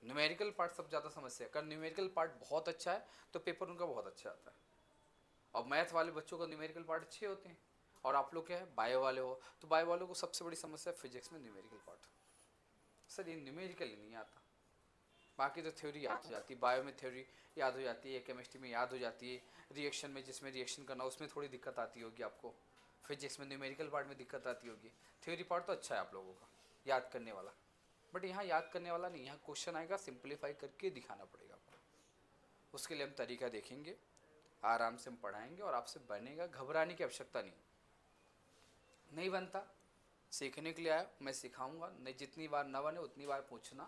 Numerical part सब ज़्यादा समस्या है। अगर न्यूमेरिकल पार्ट बहुत अच्छा है तो पेपर उनका बहुत अच्छा आता है। और मैथ वाले बच्चों का न्यूमेरिकल पार्ट अच्छे होते हैं। और आप लोग क्या है, बायो वाले हो, तो बायो वालों को सबसे बड़ी समस्या है फिजिक्स में न्यूमेरिकल पार्ट। सर ये न्यूमेरिकल ही नहीं आता, बाकी तो थ्योरी याद हो जाती है। बायो में थ्योरी याद हो जाती है, केमिस्ट्री में याद हो जाती है, रिएक्शन में जिसमें रिएक्शन करना उसमें थोड़ी दिक्कत आती होगी आपको, फिजिक्स में न्यूमेरिकल पार्ट में दिक्कत आती होगी। थ्योरी पार्ट तो अच्छा है आप लोगों का याद करने वाला, बट यहाँ याद करने वाला नहीं, यहाँ क्वेश्चन आएगा सिंप्लीफाई करके दिखाना पड़ेगा आपको। उसके लिए हम तरीका देखेंगे, आराम से हम पढ़ाएंगे और आपसे बनेगा, घबराने की आवश्यकता नहीं बनता, सीखने के लिए आया, मैं सिखाऊंगा। नहीं, जितनी बार ना बने उतनी बार पूछना,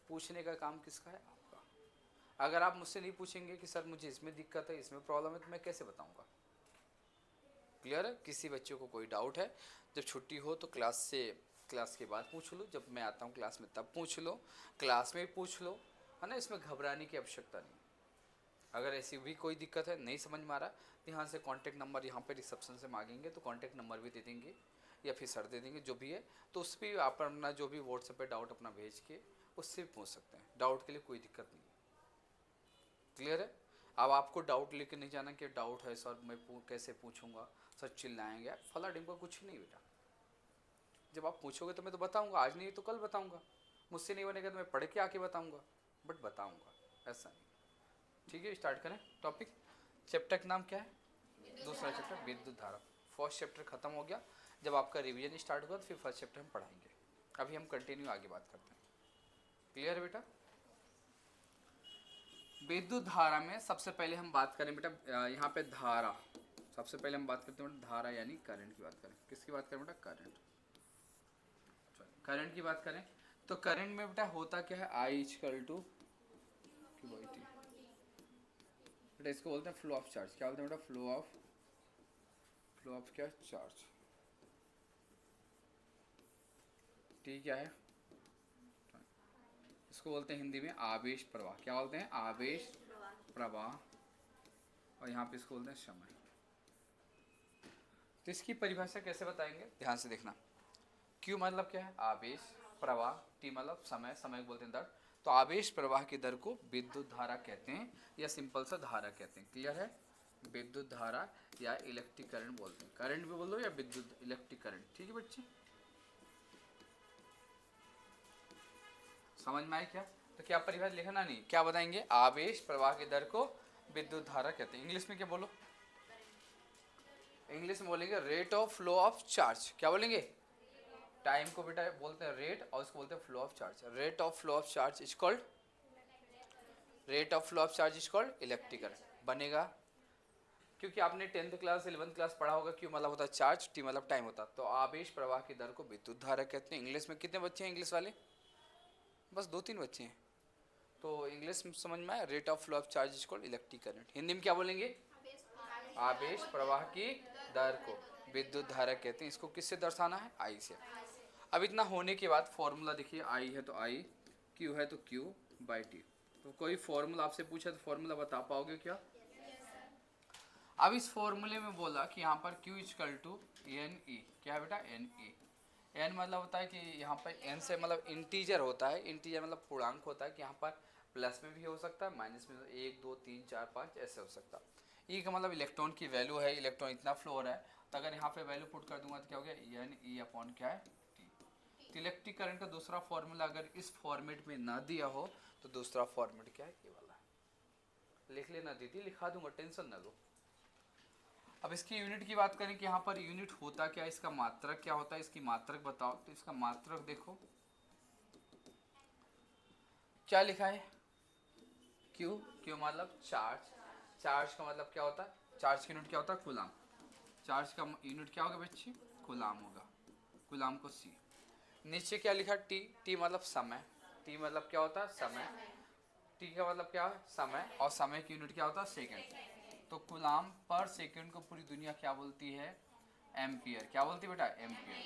पूछने का काम किसका है, आपका। अगर आप मुझसे नहीं पूछेंगे कि सर मुझे इसमें दिक्कत है, इसमें प्रॉब्लम है, तो मैं कैसे बताऊंगा। क्लियर है। किसी बच्चे को कोई डाउट है, जब छुट्टी हो तो क्लास के बाद पूछ लो, जब मैं आता हूँ क्लास में तब पूछ लो, क्लास में पूछ लो, है ना। इसमें घबराने की आवश्यकता नहीं। अगर ऐसी भी कोई दिक्कत है, नहीं समझ में आ रहा, तो यहाँ से कॉन्टैक्ट नंबर यहाँ पे रिसेप्शन से मांगेंगे तो कॉन्टैक्ट नंबर भी दे देंगे या फिर सर दे देंगे, जो भी है। तो उस पर आप अपना जो भी व्हाट्सएप पे डाउट अपना भेज के उससे भी पूछ सकते हैं। डाउट के लिए कोई दिक्कत नहीं। क्लियर है। अब आपको डाउट लेके नहीं जाना कि डाउट है सर मैं कैसे पूछूंगा, सर चिल्लाएंगे, फला डिम्पा, कुछ नहीं बेटा। जब आप पूछोगे तो मैं तो बताऊंगा, आज नहीं तो कल बताऊंगा, मुझसे नहीं बनेगा तो मैं पढ़ के आके बताऊंगा, बट बताऊंगा, ऐसा नहीं। ठीक है, स्टार्ट करें टॉपिक। चैप्टर का नाम क्या है? दूसरा चैप्टर विद्युत धारा। फर्स्ट चैप्टर खत्म हो गया। जब आपका रिवीजन स्टार्ट होगा तो फिर फर्स्ट चैप्टर हम पढ़ाएंगे। अभी हम कंटिन्यू आगे बात करते हैं। क्लियर है बेटा। विद्युत धारा में सबसे पहले हम बात करें बेटा, यहाँ पे धारा, सबसे पहले हम बात करते हैं बेटा धारा यानी करंट की बात करें। किसकी बात करें बेटा? करंट। करंट की बात करें तो करंट में बेटा होता क्या है, आई इक्वल टू बेटा, इसको बोलते हैं फ्लो ऑफ चार्ज। क्या बोलते हैं बेटा? फ्लो ऑफ क्या? चार्ज। ठीक क्या है? इसको बोलते हैं हिंदी में आवेश प्रवाह। क्या बोलते हैं? आवेश प्रवाह। और यहाँ पे इसको बोलते हैं समय। तो इसकी परिभाषा कैसे बताएंगे, ध्यान से देखना। Q मतलब क्या है? आवेश। प्रवाह। T मतलब समय, समय को बोलते हैं दर। तो आवेश प्रवाह की दर को विद्युत धारा कहते हैं या सिंपल सा धारा कहते हैं। क्लियर है। विद्युत धारा या इलेक्ट्रिक करंट बोलते हैं। करंट भी बोल दो या विद्युत इलेक्ट्रिक करंट। ठीक है बच्चे, समझ में आए क्या? तो क्या परिभाषा लिखना नहीं, क्या बताएंगे? आवेश प्रवाह की दर को विद्युत धारा कहते हैं। इंग्लिश में क्या बोलो? इंग्लिश में बोलेंगे rate of flow of charge. क्या बोलेंगे? टाइम को बेटा बोलते हैं रेट और इसको बोलते हैं flow of charge. Rate of flow of charge is called electric current बनेगा। क्योंकि आपने 10th क्लास 11th क्लास पढ़ा होगा, क्यू मतलब होता है चार्ज, टी मतलब टाइम होता है। तो आवेश प्रवाह की दर को विद्युत धारा कहते हैं। इंग्लिश में कितने बच्चे हैं इंग्लिश वाले? बस 2-3 बच्चे हैं। तो इंग्लिश में समझ में आया, rate of flow of charge is called electric current. Hindi में क्या बोलेंगे? आवेश प्रवाह की दर को विद्युत धारा कहते हैं। इसको किससे दर्शाना है? आई से। अब इतना होने के बाद फॉर्मूला देखिए, आई है तो आई, क्यू है तो क्यू बाई टी। तो कोई फॉर्मूला आपसे पूछा तो फॉर्मूला बता पाओगे क्या? अब इस फॉर्मूले में बोला कि यहाँ पर Q equal to n e. क्या है बेटा? N E. एन मतलब होता है कि यहाँ पर एन से मतलब इंटीजर होता है, इंटीजर मतलब पूर्णांक होता है कि यहाँ पर प्लस में भी हो सकता है, माइनस में 1 2 3 4 5 ऐसे हो सकता है। ई का मतलब इलेक्ट्रॉन की वैल्यू है, इलेक्ट्रॉन इतना फ्लो हो रहा है। तो अगर यहाँ पे वैल्यू पुट कर दूंगा तो क्या हो गया? एन ई अपॉन क्या है? टी। तो इलेक्ट्रिक करंट का दूसरा फॉर्मूला अगर इस फॉर्मेट में ना दिया हो तो दूसरा फॉर्मेट क्या है? ये वाला। लिख लेना दीदी, लिखा दूंगा, टेंशन ना लो। अब इसकी यूनिट की बात करें कि यहाँ पर यूनिट होता क्या है, इसका मात्रक क्या होता है, इसकी मात्रक बताओ। तो इसका मात्रक देखो क्या लिखा है? क्यू। क्यू मतलब चार्ज। चार्ज का मतलब क्या होता है? चार्ज की यूनिट क्या होता है? कूलाम। चार्ज का यूनिट क्या होगा बच्चे? कूलाम होगा। कूलाम को सी। नीचे क्या लिखा? टी। टी मतलब समय। टी मतलब क्या होता है? समय। टी का मतलब क्या है? समय। और समय की यूनिट क्या होता है? सेकेंड। तो कूलाम पर सेकेंड को पूरी दुनिया क्या बोलती है? एम्पियर। क्या बोलती है बेटा? एम्पियर।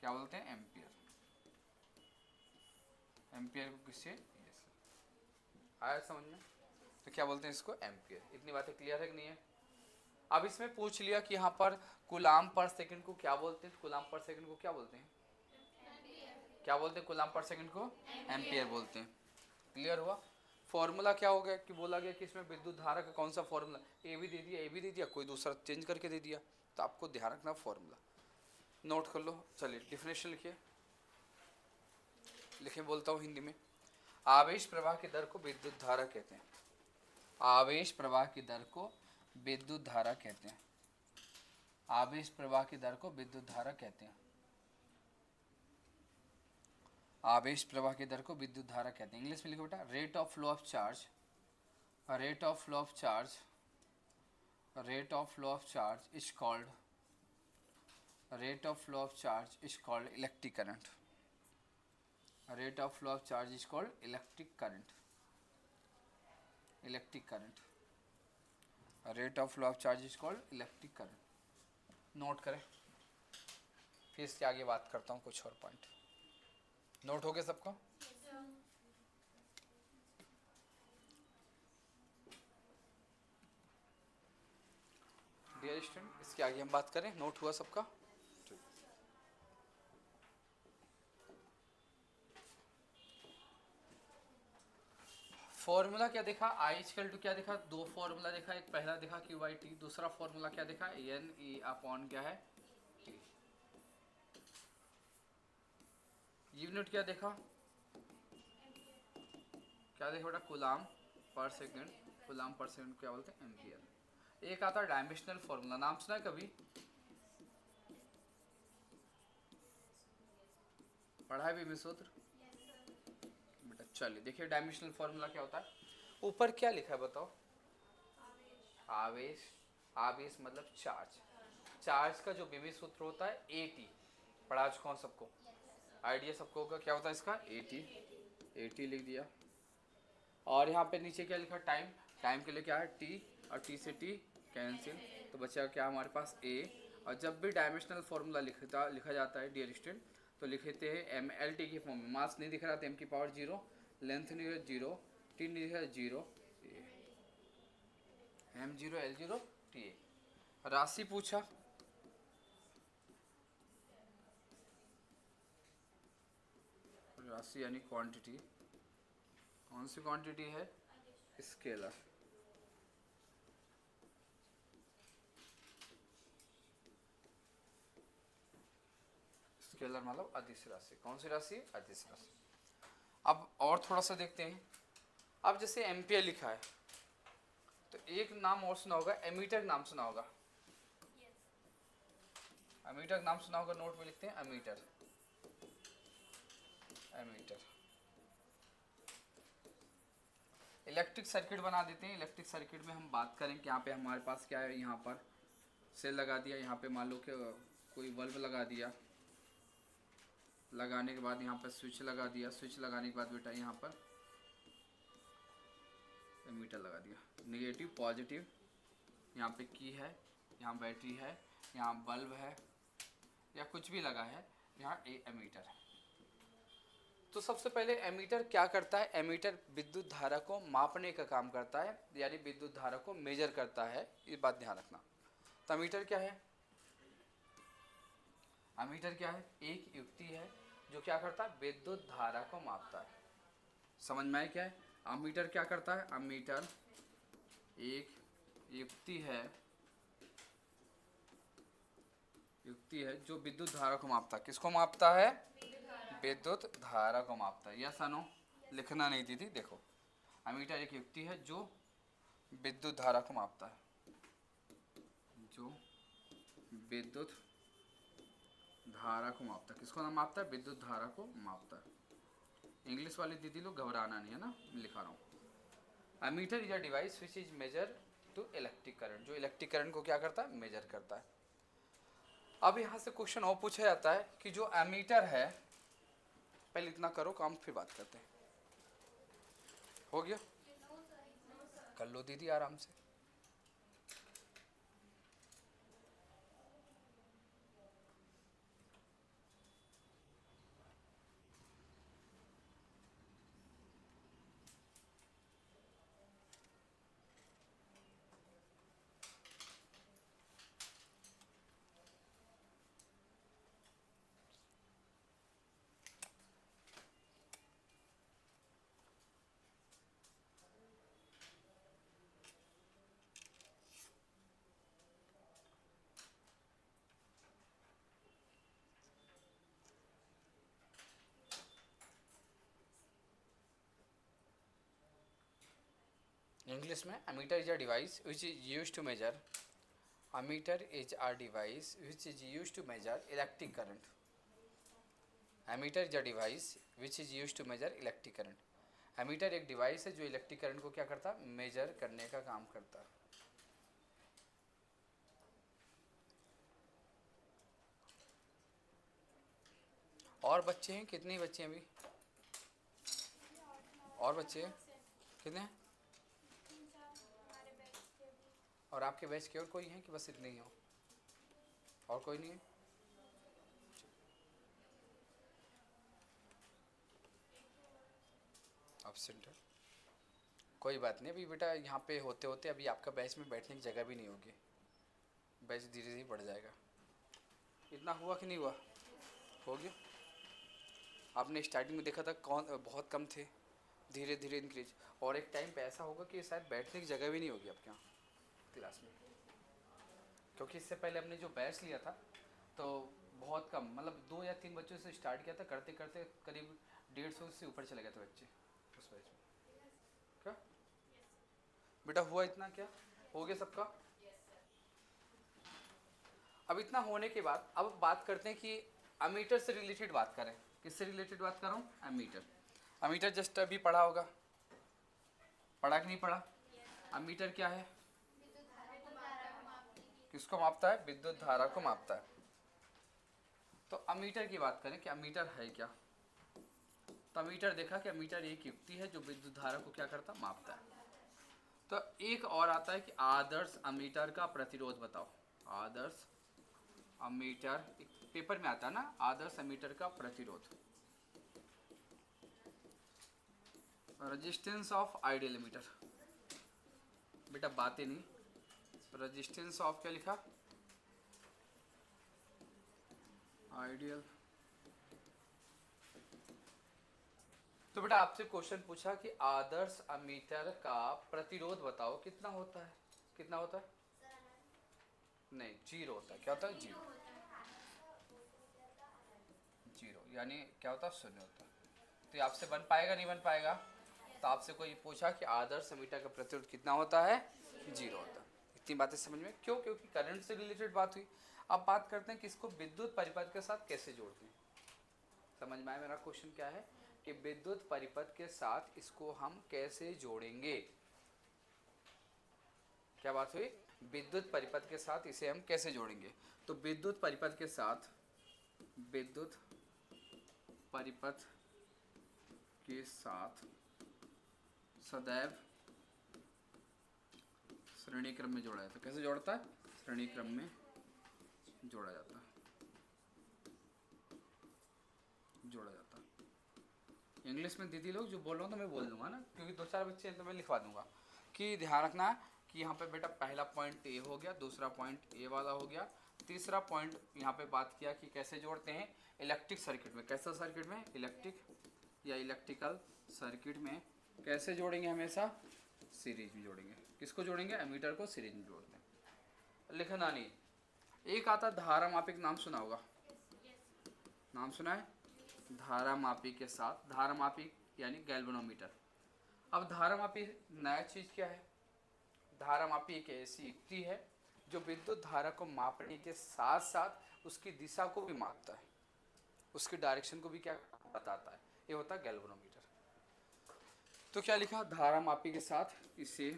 क्या बोलते हैं? एम्पियर। एम्पियर को किससे? आया समझ में? तो क्या बोलते हैं इसको? एम्पियर। इतनी बातें क्लियर है कि नहीं है? अब इसमें पूछ लिया कि यहाँ पर कूलाम पर सेकंड को क्या बोलते हैं? कूलाम पर सेकंड को क्या बोलते हैं? क्या बोलते हैं कूलाम पर सेकंड को? एम्पियर बोलते हैं। क्लियर हुआ? फॉर्मूला क्या हो गया कि बोला गया कि इसमें विद्युत धारा का कौन सा फॉर्मूला, ए भी दे दिया, ए भी दे दिया, कोई दूसरा चेंज करके दे दिया, तो आपको ध्यान रखना फॉर्मूला नोट कर लो। चलिए डिफिनेशन लिखिए, लिखे बोलता हूँ हिंदी में। आवेश प्रवाह की दर को विद्युत धारा कहते हैं। आवेश प्रवाह की दर को विद्युत धारा कहते हैं। आवेश प्रवाह की दर को विद्युत धारा कहते हैं। आवेश प्रवाह की दर को विद्युत धारा कहते हैं। इंग्लिश में लिखो बेटा, rate of flow of charge, rate of flow of charge, rate of flow of charge is called, rate of flow of charge is called electric current. Rate of flow of charge is called electric current. Electric current, rate of flow of charge is called electric current. Note करें, फिर इसके आगे बात करता हूँ कुछ और point. Note हो गया सबको? डियर स्टूडेंट, इसके आगे हम बात करें। नोट हुआ सबका? फॉर्मूला क्या देखा? आई इक्वल टू क्या देखा? दो फॉर्मूला देखा, एक पहला देखा क्यू बाई टी, दूसरा फॉर्मूला क्या देखा? एन ई अपॉन क्या है टी। यूनिट क्या देखा? क्या देखा बेटा? कूलाम पर सेकंड। कूलाम पर सेकंड क्या बोलते हैं? एम्पियर। एक आता डायमेंशनल फॉर्मूला, नाम सुना है कभी? पढ़ा है भी सूत्र बेटा? चलिए देखिए डायमेंशनल फॉर्मूला क्या होता है। ऊपर क्या लिखा है बताओ? आवेश। आवेश मतलब चार्ज। चार्ज का जो विभव सूत्र होता है ए टी, पढ़ा चुका हूँ सबको, आइडिया सबको होगा क्या होता है इसका? A T. ए टी लिख दिया। और यहाँ पे नीचे क्या लिखा? टाइम। टाइम के लिए क्या है? टी, और टी से टी कैंसिल, तो बचा क्या हमारे पास? ए। और जब भी डायमेंशनल फॉर्मूला लिखा जाता है डियर स्टूडेंट, तो लिखते हैं एम एल टी की फॉर्म में। मास नहीं दिख रहा तो एम की पावर 0, लेंथ नहीं दिख रहा 0, टी नहीं दिख रहा 0, एम 0 एल 0 टी ए। राशि पूछा, राशि यानी क्वांटिटी। कौन सी क्वांटिटी है? स्केलर। स्केलर मतलब अदिश राशि। कौन सी राशि? अदिश राशि। अब और थोड़ा सा देखते हैं। अब जैसे एम्पियर लिखा है, तो एक नाम और सुना होगा, एमीटर नाम सुना होगा। एमीटर नाम सुना होगा, नोट में लिखते हैं एमीटर। एमीटर। इलेक्ट्रिक सर्किट बना देते हैं। इलेक्ट्रिक सर्किट में हम बात करें कि यहाँ पे हमारे पास क्या है, यहाँ पर सेल लगा दिया, यहाँ पे मान लो कि कोई बल्ब लगा दिया, लगाने के बाद यहाँ पर स्विच लगा दिया, स्विच लगाने के बाद बेटा यहाँ पर एमीटर लगा दिया। नेगेटिव पॉजिटिव, यहाँ पे की है, यहाँ बैटरी है, यहाँ बल्ब है, या कुछ भी लगा है, यहाँ एमीटर है। तो सबसे पहले एमीटर क्या करता है? एमीटर विद्युत धारा को मापने का काम करता है, यानी विद्युत धारा को मेजर करता है। ये बात ध्यान रखना। तो एमीटर क्या है? एमीटर क्या है? एक युक्ति है जो क्या करता है? विद्युत धारा को मापता है। समझ में आया क्या है? एमीटर क्या करता है? एमीटर एक युक्ति है, युक्ति है जो विद्युत धारा को मापता है। किसको मापता है? विद्युत धारा को मापता है। Yes no? लिखना नहीं दीदी, देखो एमीटर एक युक्ति है जो विद्युत धारा को मापता है, जो विद्युत धारा को मापता है। किसको ना मापता है? विद्युत धारा को मापता है। इंग्लिश वाली दीदी लोग घबराना नहीं है ना, लिखा रहा हूँ। Ammeter is a device which is measure to electric current, जो इलेक्ट्रिक करंट को क्या करता है? मेजर करता है। अब यहाँ से क्वेश्चन और पूछा जाता है कि जो एमीटर है, पहले इतना करो काम, फिर बात करते हैं। हो गया? कर लो दीदी आराम से। इंग्लिश में ammeter is a device which is used to measure. Ammeter is a device which is used to measure electric current. Ammeter is a device which is used to measure electric current. Ammeter एक device है जो electric current को क्या करता है, major करने का काम करता है. और बच्चे हैं, कितने बच्चे हैं अभी, और बच्चे हैं कितने हैं, और आपके बैच के और कोई हैं कि बस इतने ही हो, और कोई नहीं है. एब्सेंट है, कोई बात नहीं. अभी बेटा यहाँ पे होते होते अभी आपका बैच में बैठने की जगह भी नहीं होगी, बैच धीरे धीरे बढ़ जाएगा. इतना हुआ कि नहीं हुआ, हो गया. आपने स्टार्टिंग में देखा था कौन बहुत कम थे, धीरे धीरे इंक्रीज, और एक टाइम पे ऐसा होगा कि शायद बैठने की जगह भी नहीं होगी आपके यहाँ क्लास में. क्योंकि इससे पहले हमने जो बैच लिया था तो बहुत कम, मतलब 2 या 3 बच्चों से स्टार्ट किया था, करते करते करीब 150 से ऊपर चले गए थे बच्चे उस बैच में. क्या बेटा हुआ, इतना क्या हो गया सबका. अब इतना होने के बाद अब बात करते हैं कि एमीटर से रिलेटेड बात करें. किससे रिलेटेड बात कर रहा हूँ, एमीटर. एमीटर जस्ट अभी पढ़ा होगा, पढ़ा कि नहीं पढ़ा. एमीटर क्या है, किसको मापता है, विद्युत धारा को मापता है. तो एमीटर की बात करें कि एमीटर है क्या. तो एमीटर देखा कि एमीटर एक युक्ति है जो विद्युत धारा को क्या करता है, मापता है. तो एक और आता है कि आदर्श एमीटर का प्रतिरोध बताओ. आदर्श एमीटर पेपर में आता है ना, आदर्श एमीटर का प्रतिरोध. रेजिस्टेंस ऑफ आइडियल एमीटर, बेटा बातें नहीं, रेजिस्टेंस ऑफ क्या लिखा, आइडियल. तो बेटा आपसे क्वेश्चन पूछा कि आदर्श एमीटर का प्रतिरोध बताओ कितना होता है, कितना होता है, नहीं 0 होता है. क्या होता है, 0, 0 यानी क्या होता है, 0 होता है. तो ये आपसे बन पाएगा नहीं बन पाएगा. तो आपसे कोई पूछा कि आदर्श एमीटर का प्रतिरोध कितना होता है, 0 होता है. इतनी बातें समझ में, क्यों, क्योंकि करंट से रिलेटेड बात हुई. अब बात करते हैं कि इसको विद्युत परिपथ के साथ कैसे जोड़ते हैं. समझ में आया मेरा क्वेश्चन क्या है, कि विद्युत परिपथ के साथ इसको हम कैसे जोड़ेंगे. क्या बात हुई, विद्युत परिपथ के साथ इसे हम कैसे जोड़ेंगे. तो विद्युत परिपथ के साथ, विद्युत परिपथ के साथ सदैव श्रेणी क्रम में जोड़ा जाता है. कैसे जोड़ता है, श्रेणी क्रम में जोड़ा जाता है, जोड़ा जाता है. इंग्लिश में दीदी लोग जो बोल रहा हूँ तो मैं बोल दूंगा ना, क्योंकि 2-4 बच्चे हैं तो मैं लिखवा दूंगा. कि ध्यान रखना कि यहाँ पे बेटा पहला पॉइंट ए हो गया, दूसरा पॉइंट ए वाला हो गया, तीसरा पॉइंट यहाँ पे बात किया कि कैसे जोड़ते हैं इलेक्ट्रिक सर्किट में. कैसा सर्किट में, इलेक्ट्रिक या इलेक्ट्रिकल सर्किट में कैसे जोड़ेंगे, हमेशा सीरीज में जोड़ेंगे. किसको जोड़ेंगे, एमीटर को सीरीज में जोड़ते हैं. लिखना नहीं. एक आता धारा मापिक, नाम सुना होगा, नाम सुना है, धारा मापी के साथ, धारा मापी यानी गैल्वेनोमीटर. अब धारा मापी नया चीज़ क्या है, धारा मापी एक ऐसी युक्ति है जो विद्युत धारा को मापने के साथ साथ उसकी दिशा को भी मापता है, उसकी डायरेक्शन को भी क्या बताता है. ये होता है गैल्वेनोमीटर. तो क्या लिखा, धारा मापी के साथ इसे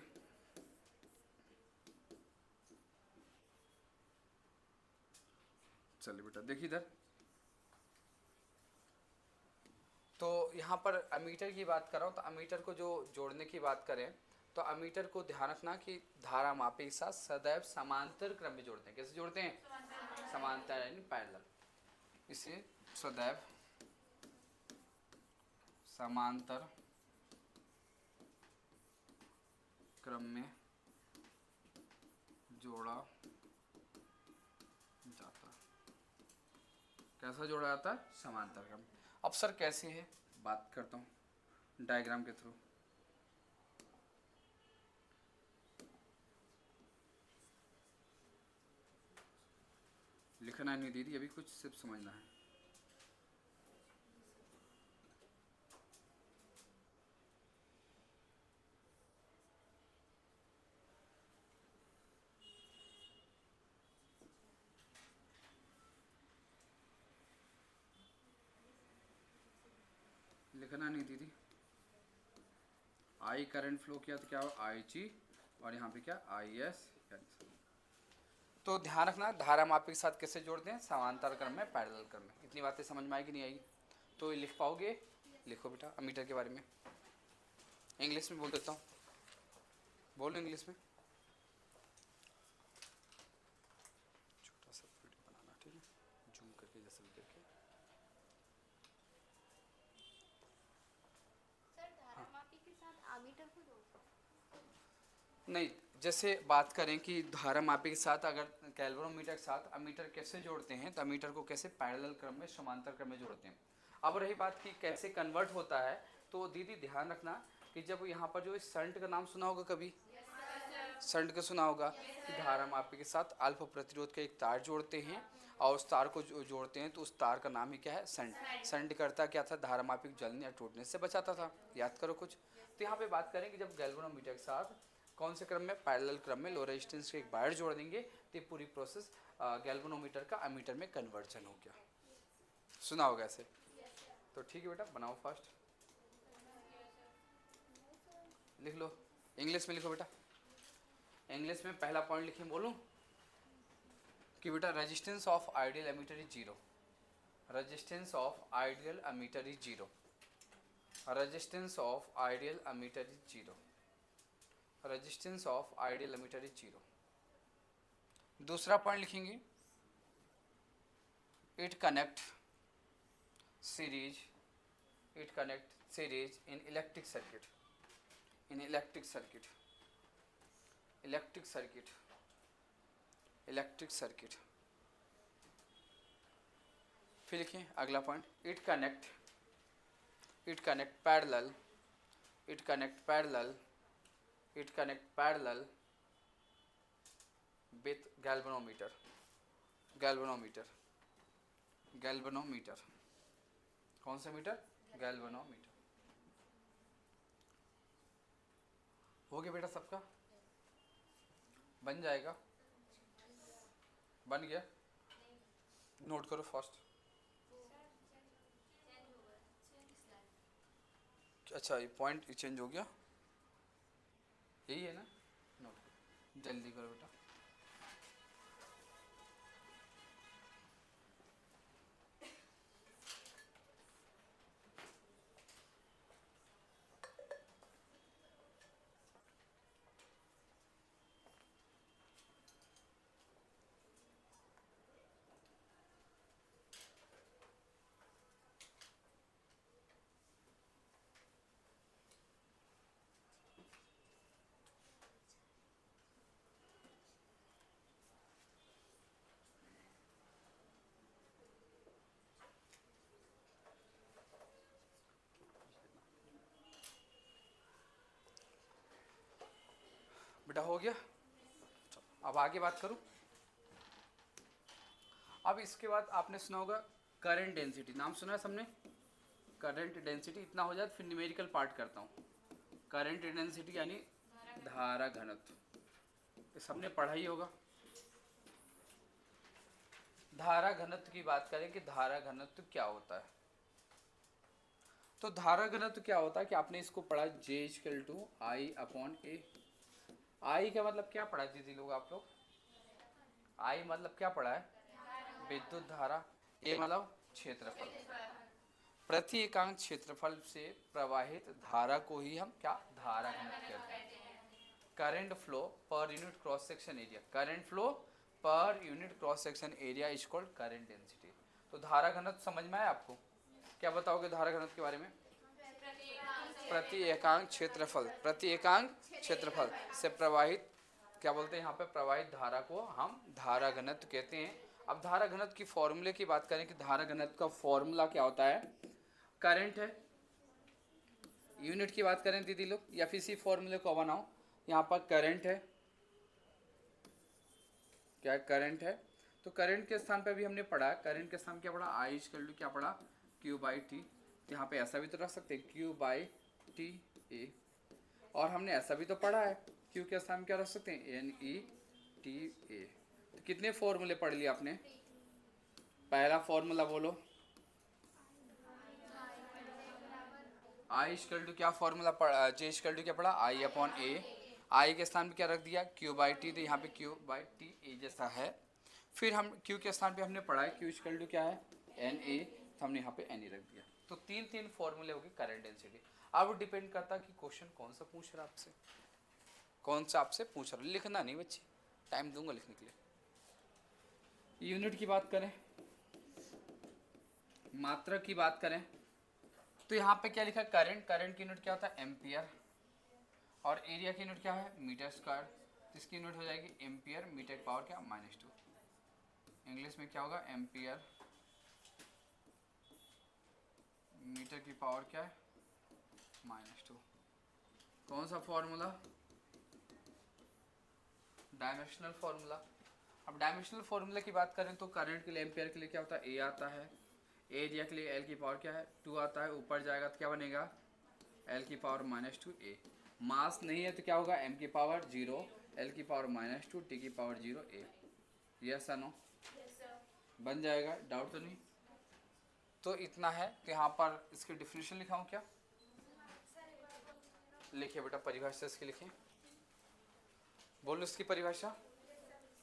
चलिए बेटा देखिए इधर. तो यहाँ पर एमीटर की बात कर रहा हूँ. तो एमीटर को जो जोड़ने की बात करें तो एमीटर को ध्यान रखना कि धारा मापी के साथ सदैव समांतर क्रम में जोड़ते हैं. कैसे जोड़ते हैं, समांतर यानी पैरेलल. इसे सदैव समांतर क्रम में जोड़ा जाता है. कैसा जोड़ा जाता है, समांतर क्रम. अब सर कैसे है, बात करता हूँ डायग्राम के थ्रू. लिखना नहीं दीदी, अभी कुछ सिर्फ समझना है. लिखना नहीं दीदी, आई करंट फ्लो किया तो क्या हो आई जी, और यहाँ पे क्या आई एस। तो ध्यान रखना धारा मापी के साथ कैसे जोड़ते हैं, समांतर क्रम में, पैरेलल क्रम में। इतनी बातें समझ में आएगी नहीं आएगी? तो लिख पाओगे? लिखो बेटा अमीटर के बारे में। इंग्लिश में बोल देता हूँ, बोलो इंग्लिश में। छोटा सा वीडियो बनाना, ठीक है, जूम करके जैसे भी करके। सर धारामापी के साथ अमीटर को जोड़ते हैं? नहीं, जैसे बात करें कि धारा मापी के साथ अगर गैल्वेनोमीटर के साथ अमीटर कैसे जोड़ते हैं, तो अमीटर को कैसे पैरेलल क्रम में, समांतर क्रम में जोड़ते हैं। अब रही बात कि कैसे कन्वर्ट होता है, तो दीदी ध्यान रखना कि जब यहाँ पर जो इस शंट का नाम सुना होगा कभी, शंट का सुना होगा, कि धारा मापी के साथ अल्प प्रतिरोध का एक तार जोड़ते हैं और उस तार को जोड़ते हैं, तो उस तार का नाम ही क्या है, शंट। शंट करता क्या था, धारा मापी को जलने या टूटने से बचाता था। याद करो कुछ। तो यहाँ पे बात करें कि जब गैल्वेनोमीटर के साथ कौन से क्रम में, पैरेलल क्रम में लो रेजिस्टेंस के एक वायर जोड़ देंगे, तो पूरी प्रोसेस गैल्वेनोमीटर का अमीटर में कन्वर्जन हो गया। सुना होगा ऐसे? तो ठीक है बेटा, बनाओ फास्ट, लिख लो। इंग्लिश में लिखो बेटा। इंग्लिश में पहला पॉइंट लिखें, बोलूं कि बेटा resistance of ideal ammeter is zero. Resistance of ideal ammeter is zero. Resistance of ideal ammeter is zero. Resistance of ideal ammeter is zero. दूसरा पॉइंट लिखेंगे, it connect series, it connect series in electric circuit, in electric circuit, electric circuit, electric circuit. फिर लिखें अगला point, it connect, it connect parallel, it connect parallel, it connect parallel with galvanometer, galvanometer, galvanometer. कौन सा metre, galvanometer. हो गया बेटा सबका, बन जाएगा, बन गया, नोट करो फास्ट। अच्छा ये पॉइंट चेंज हो गया, यही है ना, नोट करो, जल्दी करो बेटा। बेटा हो गया। अब आगे बात करूं। अब इसके बाद आपने सुना होगा करंट डेंसिटी, नाम सुना है सबने? करंट डेंसिटी इतना हो जाए, फिर न्यूमेरिकल पार्ट करता हूं। करंट डेंसिटी यानी धारा घनत्व, ये सबने पढ़ा ही होगा। धारा घनत्व की बात करें कि धारा घनत्व क्या होता है, तो धारा घनत्व क्या होता है कि आपने इसको पढ़ा J equal to I upon A. I का मतलब क्या पढ़ा दीदी लोग आप लोग? आई मतलब क्या पढ़ा है? विद्युत धारा। ए मतलब क्षेत्रफल। प्रति एकांक क्षेत्रफल से प्रवाहित धारा को ही हम क्या, धारा घनत्व कहते हैं। Current flow per unit cross section area, current flow per unit cross section area is called current density. तो धारा घनत्व समझ में आया आपको? क्या बताओगे धारा घनत्व के बारे में? प्रति एकांक क्षेत्रफल, प्रति एकांक क्षेत्रफल से प्रवाहित, क्या बोलते हैं यहाँ पे, प्रवाहित धारा को हम धारा घनत्व कहते हैं। अब धारा घनत्व की फॉर्मूले की बात करें कि धारा घनत्व का फॉर्मूला क्या होता है? करंट है, यूनिट की बात करें दीदी लोग, या फिर इसी फॉर्मूले को बनाओ। यहाँ पर करंट है, क्या करंट है, तो करंट के स्थान पे भी हमने पढ़ा, करंट के स्थान क्या पढ़ा, आई इक्वल टू क्या पढ़ा, क्यू बाई टी। यहाँ पे ऐसा भी तो रख सकते हैं, क्यू बाई टी ए। और हमने ऐसा भी तो पढ़ा है, क्यू के स्थान क्या रख सकते हैं, एन ई टी ए। तो कितने फॉर्मूले पढ़ लिए आपने? पहला फॉर्मूला बोलो, आई इक्वल टू क्या फॉर्मूला पढ़ा, जे इक्वल टू क्या पढ़ा, आई अपॉन ए। आई के स्थान पे क्या रख दिया, क्यू बाई टी, तो यहाँ पे क्यू बाई टी ए जैसा है। फिर हम क्यू के स्थान पे हमने पढ़ा है क्यू इक्वल टू क्या है, एन ए, तो हमने यहाँ पे एन ए रख दिया। तो तीन फॉर्मूले हो गए करंट डेंसिटी। अब डिपेंड करता है कि क्वेश्चन कौन सा पूछ रहा है आपसे, कौन सा आपसे पूछ रहा है। लिखना नहीं बच्चे, टाइम दूंगा लिखने के लिए। यूनिट की बात करें, मात्रा की बात करें, तो यहाँ पे क्या लिखा है, करंट, करंट की यूनिट क्या होता है, एम्पियर, और एरिया की यूनिट क्या है, मीटर स्क्वायर। तो इसकी यूनिट हो जाएगी एम्पियर, मीटर की पावर क्या, -2। इंग्लिश में क्या होगा, एम्पियर मीटर की पावर क्या है, -2। कौन सा फॉर्मूला, डायमेंशनल फॉर्मूला। अब डायमेंशनल फॉर्मूला की बात करें तो करंट के लिए, एम्पियर के लिए क्या होता है, ए आता है। एरिया के लिए एल की पावर क्या है, 2 आता है। ऊपर जाएगा तो क्या बनेगा, एल की पावर -2 ए। मास नहीं है तो क्या होगा, एम की पावर 0, एल की पावर -2, टी की पावर 0 ए। यस या नो, बन जाएगा, डाउट तो नहीं। तो इतना है। तो यहाँ पर इसकी डिफिनेशन लिखाऊं क्या, लिखिए बेटा, परिभाषा इसकी लिखिए, बोलो इसकी परिभाषा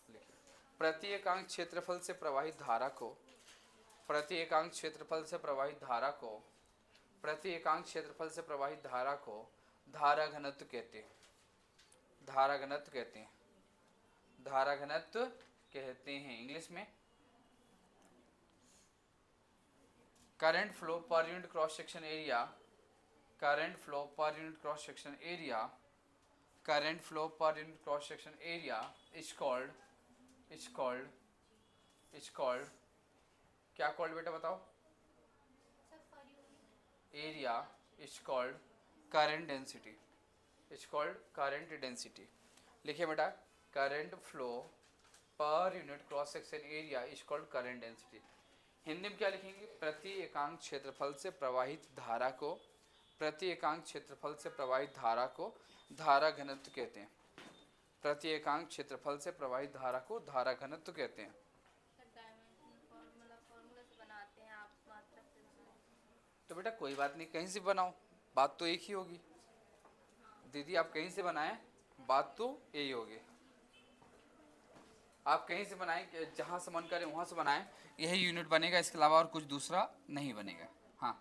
लिखिए। प्रति एकांक क्षेत्रफल से प्रवाहित धारा को, प्रति एकांक क्षेत्रफल से प्रवाहित धारा को, प्रति एकांक क्षेत्रफल से प्रवाहित धारा को धारा घनत्व कहते हैं, धारा घनत्व कहते हैं, धारा घनत्व कहते हैं। इंग्लिश में current flow per unit cross section area, current flow per unit cross section area, current flow per unit cross section area is called, is called, is called, क्या कॉल्ड बेटा बताओ, area is called current density, is called current density. लिखिए बेटा, current flow per unit cross section area is called current density. Hindi में क्या लिखेंगे, प्रति एकांक क्षेत्रफल से प्रवाहित धारा को, प्रति एकांक क्षेत्रफल से प्रवाहित धारा को धारा घनत्व कहते हैं। प्रति एकांक क्षेत्रफल से प्रवाहित धारा को धारा घनत्व कहते हैं। तो बेटा कोई बात नहीं, कहीं से बनाओ, बात तो एक ही होगी। दीदी आप कहीं से बनाएं, बात तो यही होगी। आप कहीं से बनाएं, जहाँ से मन करे वहाँ से बनाएं, यही यूनिट बनेगा, इसके अलावा और कुछ दूसरा नहीं बनेगा। हाँ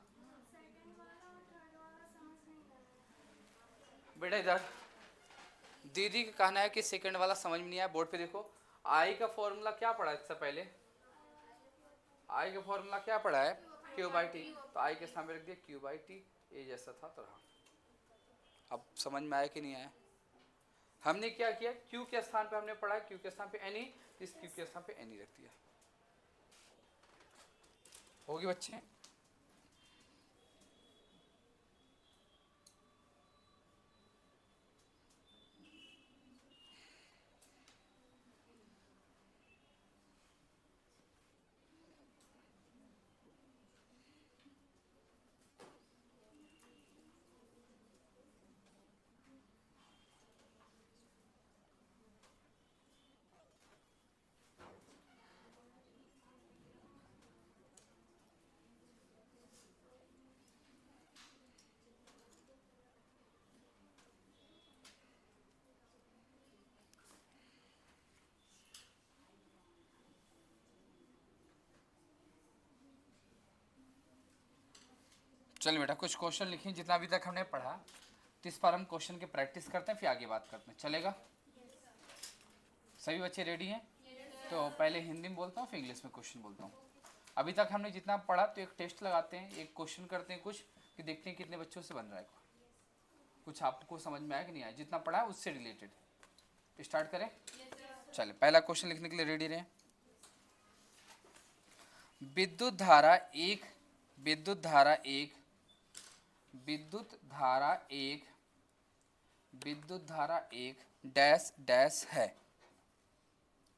बेटा इधर, दीदी का कहना है कि सेकंड वाला समझ में नहीं आया। बोर्ड पे देखो, आई का फॉर्मूला क्या पढ़ा है इससे पहले, आई का फॉर्मूला क्या पढ़ा है, क्यू बाई टी। तो आई के सामने रख दिया क्यू बाई टी, ये जैसा था तो रहा। अब समझ में आया कि नहीं आया। हमने क्या किया, क्यू के स्थान पे हमने पढ़ा, क्यू के स्थान पे एनी, इस क्यू के स्थान पे एनी रख दिया। होगी बच्चे, चलिए बेटा कुछ क्वेश्चन लिखिए जितना अभी तक हमने पढ़ा, तो इस पर हम क्वेश्चन की प्रैक्टिस करते हैं, फिर आगे बात करते हैं, चलेगा। सभी बच्चे रेडी हैं? तो पहले हिंदी में बोलता हूँ फिर इंग्लिश में क्वेश्चन बोलता हूँ। अभी तक हमने जितना पढ़ा, तो एक टेस्ट लगाते हैं, एक क्वेश्चन करते हैं कुछ, कि देखते हैं कितने बच्चों से बन रहा है, कुछ आपको समझ में आया कि नहीं आया, जितना पढ़ा है उससे रिलेटेड। स्टार्ट करें? चले, पहला क्वेश्चन लिखने के लिए रेडी रहें। विद्युत धारा एक, विद्युत धारा एक, विद्युत धारा एक, विद्युत धारा एक डैश डैश है,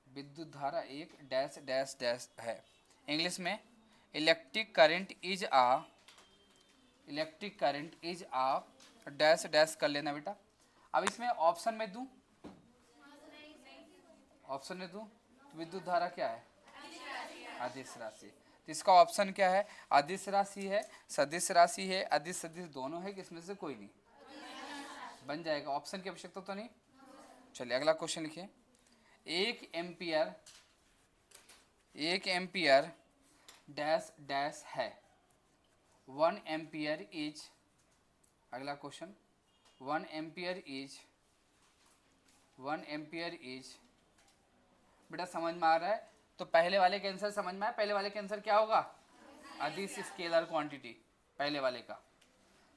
विद्युत धारा एक डैश डैश डैश है। इंग्लिश में electric current is uh, electric current is uh dash dash कर लेना बेटा। अब इसमें ऑप्शन में दूं, ऑप्शन में दूं तो विद्युत धारा क्या है, अदिश राशि। तो इसका ऑप्शन क्या है? अदिश राशि है, सदिश राशि है, अदिश सदिश दोनों है कि इसमें से कोई नहीं? बन जाएगा, ऑप्शन की आवश्यकता तो नहीं। चलिए अगला क्वेश्चन लिखिए। एक एम्पियर डैश डैश है, 1 एम्पियर इज, अगला क्वेश्चन, 1 एम्पियर इज, बेटा समझ में आ रहा है? तो पहले वाले के आंसर समझ में आया? पहले वाले के आंसर क्या होगा? अदिश स्केलर क्वांटिटी, पहले वाले का।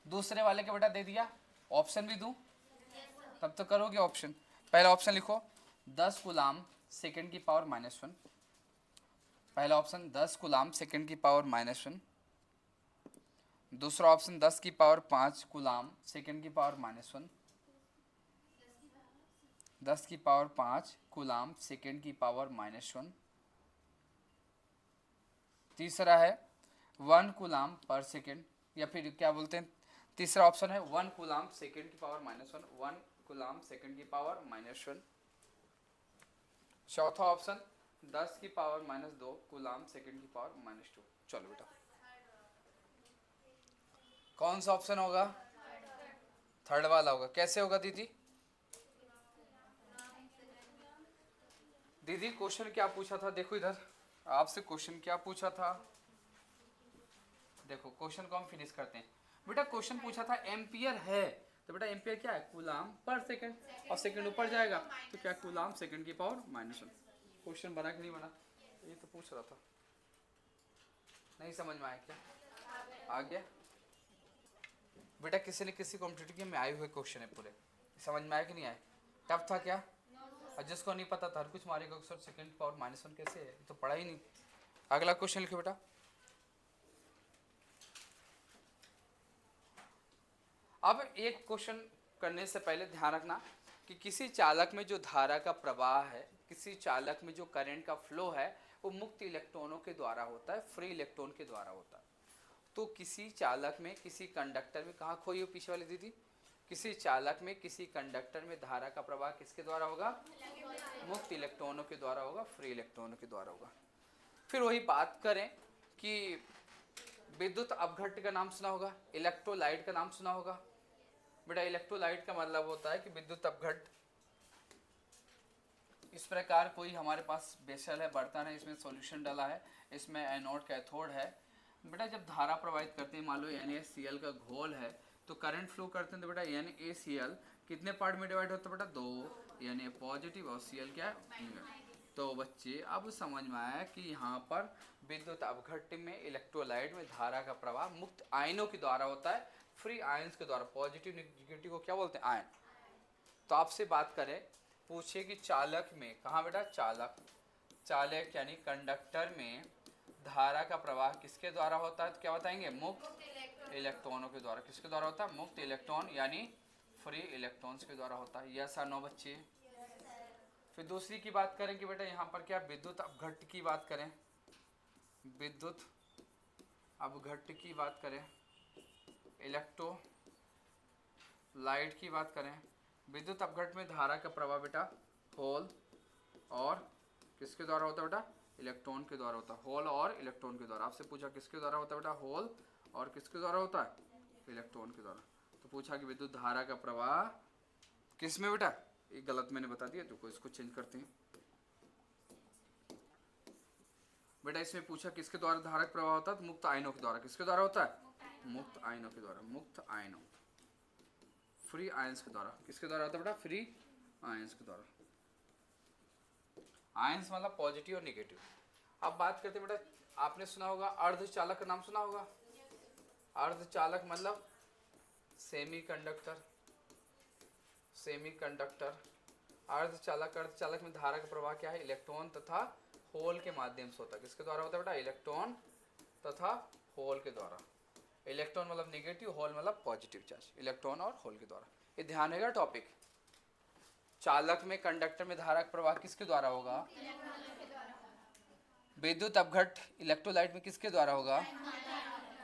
दूसरे वाले का बेटा दे दिया, ऑप्शन भी दूं तब तो करोगे ऑप्शन। पहला ऑप्शन लिखो 10 कूलाम सेकेंड की पावर -1, पहला ऑप्शन 10 कूलाम सेकेंड की पावर -1। दूसरा ऑप्शन 10 की पावर 5 कूलाम सेकेंड की पावर -1, 10 की पावर 5 कूलाम सेकेंड की पावर -1। तीसरा है 1 कूलाम पर सेकेंड, या फिर क्या बोलते हैं, तीसरा ऑप्शन है 1 कूलाम सेकेंड की पावर -1, 1 कूलाम सेकेंड की पावर -1। चौथा ऑप्शन 10 की पावर -2 कूलाम सेकेंड की पावर -2। चलो बेटा कौन सा ऑप्शन होगा? थर्ड वाला होगा। कैसे होगा दीदी? दीदी क्वेश्चन क्या पूछा था? देखो इधर, आपसे क्वेश्चन क्या पूछा था, देखो क्वेश्चन को हम फिनिश करते हैं। बेटा क्वेश्चन पूछा था एम्पियर है, तो बेटा एम्पियर क्या है? कूलाम पर सेकंड, और सेकंड ऊपर जाएगा तो क्या? कूलाम सेकंड की पावर -1। क्वेश्चन बना कि नहीं बना? ये तो पूछ रहा था, नहीं समझ में आया क्या? आ गया बेटा? किसी न किसी कॉम्पिटिटिव में आए हुए क्वेश्चन है पूरे, समझ में आया कि नहीं आया? टफ था क्या? और जिसको नहीं पता था हर कुछ मारेगा सर सेकंड की पावर -1 कैसे है, ये तो पढ़ा ही नहीं। अगला क्वेश्चन लिखो बेटा। अब एक क्वेश्चन करने से पहले ध्यान रखना कि किसी चालक में जो धारा का प्रवाह है, किसी चालक में जो करंट का फ्लो है, वो मुक्त इलेक्ट्रॉनों के द्वारा होता है, फ्री इलेक्ट्रॉन के द्वारा होता है। तो किसी चालक में, किसी कंडक्टर में, कहाँ खोई हो पीछे वाली दीदी? किसी चालक में, किसी कंडक्टर में धारा का प्रवाह किसके द्वारा होगा? मुक्त इलेक्ट्रॉनों के द्वारा होगा, फ्री इलेक्ट्रॉनों के द्वारा होगा। फिर वही बात करें कि विद्युत अपघट्ट का नाम सुना होगा, इलेक्ट्रोलाइट का नाम सुना होगा। बेटा इलेक्ट्रोलाइट का मतलब होता है कि विद्युत अपघट्ट, इस प्रकार कोई हमारे पास बेसल है, बर्तन है, इसमें सॉल्यूशन डाला है, इसमें एनोड कैथोड है। बेटा जब धारा प्रवाहित करते हैं, मान लो NaCl का घोल है, तो करंट फ्लो करते हैं, तो बेटा NaCl कितने पार्ट में डिवाइड होता है? बेटा 2, Na पॉजिटिव और Cl क्या है? तो बच्चे अब समझ में आया कि यहाँ पर विद्युत अपघट्ट में, इलेक्ट्रोलाइट में धारा का प्रवाह मुक्त आयनों के द्वारा होता है, फ्री आयंस के द्वारा। पॉजिटिव नेगेटिव को क्या बोलते हैं? आयन। तो आपसे बात करें, पूछे कि चालक में, कहाँ बेटा? चालक यानी कंडक्टर में धारा का प्रवाह किसके द्वारा होता है? तो क्या बताएंगे? मुक्त इलेक्ट्रॉनों के द्वारा। किसके द्वारा होता है? मुक्त इलेक्ट्रॉन यानी फ्री इलेक्ट्रॉन्स के द्वारा होता है। यस और नो बच्चे? फिर दूसरी की बात करें कि बेटा यहाँ पर क्या विद्युत अपघट्ट की बात करें, विद्युत अपघट्ट की बात करें, इलेक्ट्रोलाइट की बात करें। विद्युत अपघट्ट में धारा का प्रवाह बेटा होल और किसके द्वारा होता है? बेटा इलेक्ट्रॉन के द्वारा होता है। होल और इलेक्ट्रॉन के द्वारा। आपसे पूछा किसके द्वारा होता है? बेटा होल और किसके द्वारा होता है? इलेक्ट्रॉन के द्वारा। तो पूछा कि विद्युत धारा का प्रवाह किस में? बेटा ये गलत मैंने बता दिया, तो इसको चेंज करते हैं। बेटा इसमें पूछा किसके द्वारा धारा का प्रवाह होता है? तो मुक्त आयनों के द्वारा। किसके द्वारा होता है? मुक्त आयनों के द्वारा। मुक्त आयनों, फ्री आयंस के द्वारा। किसके द्वारा होता है बेटा? फ्री आयंस के द्वारा। आयंस मतलब पॉजिटिव और नेगेटिव। अब बात करते हैं बेटा, आपने सुना होगा अर्धचालक का नाम सुना होगा। अर्धचालक मतलब सेमी कंडक्टर। अर्धचालक में धारा का प्रवाह क्या है? इलेक्ट्रॉन तथा होल के माध्यम से होता है। किसके द्वारा होता है बेटा? इलेक्ट्रॉन तथा होल के द्वारा। इलेक्ट्रॉन मतलब नेगेटिव, होल मतलब पॉजिटिव चार्ज। इलेक्ट्रॉन और होल के द्वारा। ये ध्यान रहेगा टॉपिक। चालक में, कंडक्टर में धारा का प्रवाह किसके द्वारा होगा? विद्युत अपघट्ट इलेक्ट्रोलाइट में किसके द्वारा होगा?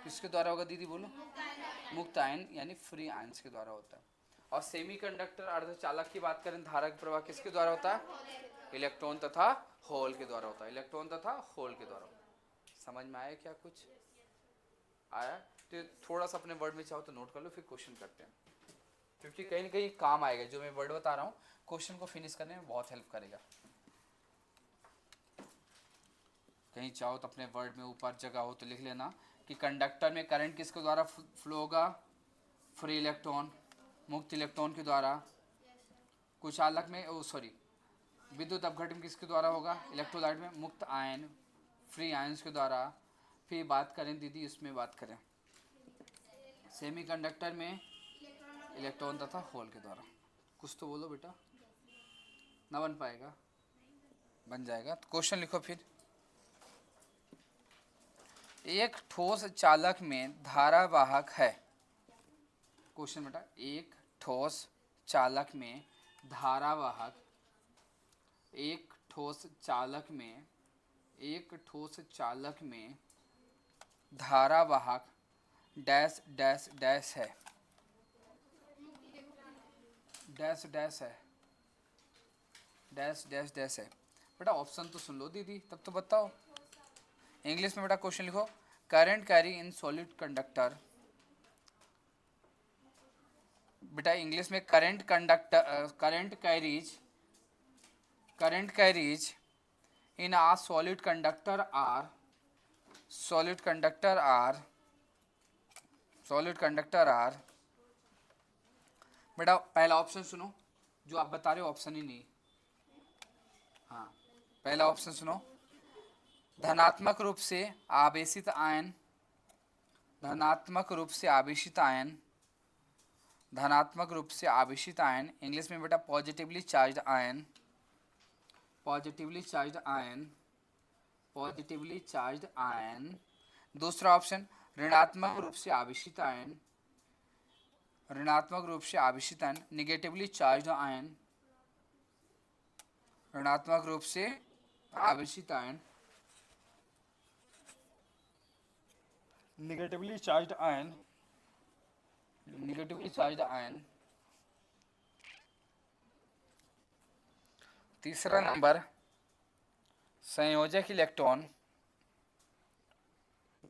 किसके द्वारा होगा दीदी बोलो? मुक्त आयन यानी फ्री आयंस के द्वारा होता है। और सेमीकंडक्टर अर्धचालक की बात करें, धारा का प्रवाह किसके द्वारा होता है? इलेक्ट्रॉन तथा होल के द्वारा होता है। इलेक्ट्रॉन तथा होल के द्वारा। समझ में आया क्या कुछ आया? तो थोड़ा सा अपने वर्ड में चाहो तो नोट कर लो, फिर क्वेश्चन करते हैं, क्योंकि कहीं ना कहीं काम आएगा जो मैं वर्ड बता रहा हूँ, क्वेश्चन को फिनिश करने में बहुत हेल्प करेगा। कहीं चाहो तो अपने वर्ड में ऊपर जगह हो तो लिख लेना कि कंडक्टर में करंट किसके द्वारा फ्लो होगा? फ्री इलेक्ट्रॉन, मुक्त इलेक्ट्रॉन के द्वारा। कुछ चालक में विद्युत अपघटन किसके द्वारा होगा? इलेक्ट्रोलाइट में मुक्त आयन, फ्री आयंस के द्वारा। फिर बात करें दीदी, इसमें बात करें सेमीकंडक्टर में इलेक्ट्रॉन तथा होल के द्वारा। कुछ तो बोलो बेटा, ना बन पाएगा? बन जाएगा। तो क्वेश्चन लिखो फिर। एक ठोस चालक में धारावाहक है। क्वेश्चन बेटा, एक ठोस चालक में धारावाहक, एक ठोस चालक में, एक ठोस चालक में धारावाहक डैश डैश डैश है, डैश डैश है, डैश डैश डैश है। बेटा ऑप्शन तो सुन लो दीदी, तब तो बताओ। इंग्लिश में बेटा क्वेश्चन लिखो, current carry in solid conductor. बेटा इंग्लिश में current carries in uh solid conductor are, solid conductor are. बेटा पहला ऑप्शन सुनो, जो आप बता रहे हो ऑप्शन ही नहीं। हाँ, पहला ऑप्शन सुनो, धनात्मक रूप से आवेशित आयन, धनात्मक रूप से आवेशित आयन, धनात्मक रूप से आवेशित आयन। इंग्लिश में बेटा positively charged ion, positively charged ion, positively charged ion. दूसरा ऑप्शन, ऋणात्मक रूप से आवेशित आयन, ऋणात्मक रूप से आवेशित आयन, निगेटिवली चार्ज्ड आयन, ऋणात्मक रूप से आवेशित ion, negatively charged ion, negatively charged ion. तीसरा नंबर, संयोजक इलेक्ट्रॉन,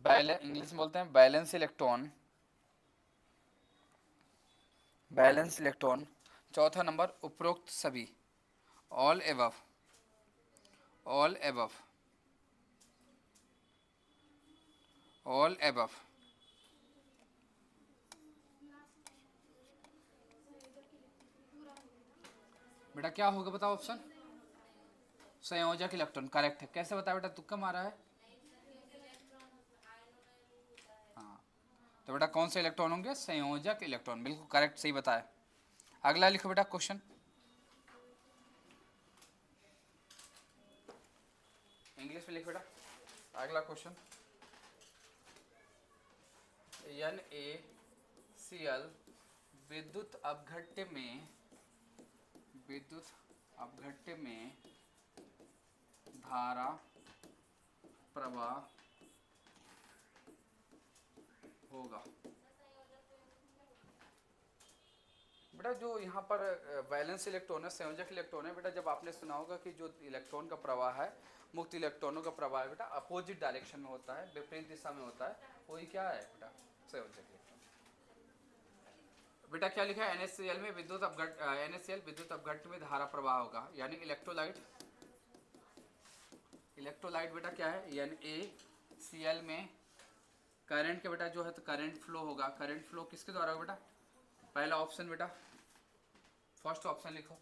इंग्लिश में बोलते हैं बैलेंस इलेक्ट्रॉन, बैलेंस इलेक्ट्रॉन। चौथा नंबर, उपरोक्त सभी, all above, all above, all above. बेटा क्या होगा बताओ ऑप्शन? संयोजक इलेक्ट्रॉन करेक्ट है। कैसे बताया बेटा, तुक्का मारा है? हाँ, तो बेटा कौन से इलेक्ट्रॉन होंगे? संयोजक इलेक्ट्रॉन, बिल्कुल करेक्ट, सही बताया। अगला लिखो बेटा क्वेश्चन, इंग्लिश में लिखो बेटा अगला क्वेश्चन। NaCl विद्युत अपघट्य में, विद्युत अपघट्य में धारा प्रवाह होगा। बेटा जो यहाँ पर वैलेंस इलेक्ट्रॉन है, संयोजक इलेक्ट्रॉन है बेटा, जब आपने सुना होगा कि जो इलेक्ट्रॉन का प्रवाह है, मुक्त इलेक्ट्रॉनों का प्रवाह है बेटा अपोजिट डायरेक्शन में होता है, विपरीत दिशा में होता है, वही क्या है बेटा? संयोजक इलेक्ट्रॉन। बेटा क्या लिखा है? NaCl में विद्युत अपघट्य, NaCl विद्युत अपघट्य में धारा प्रवाह होगा, यानी इलेक्ट्रोलाइट, इलेक्ट्रोलाइट बेटा क्या है? NaCl में करंट के बेटा जो है तो करंट फ्लो होगा। करंट फ्लो किसके द्वारा होगा बेटा? पहला ऑप्शन बेटा, फर्स्ट ऑप्शन लिखो,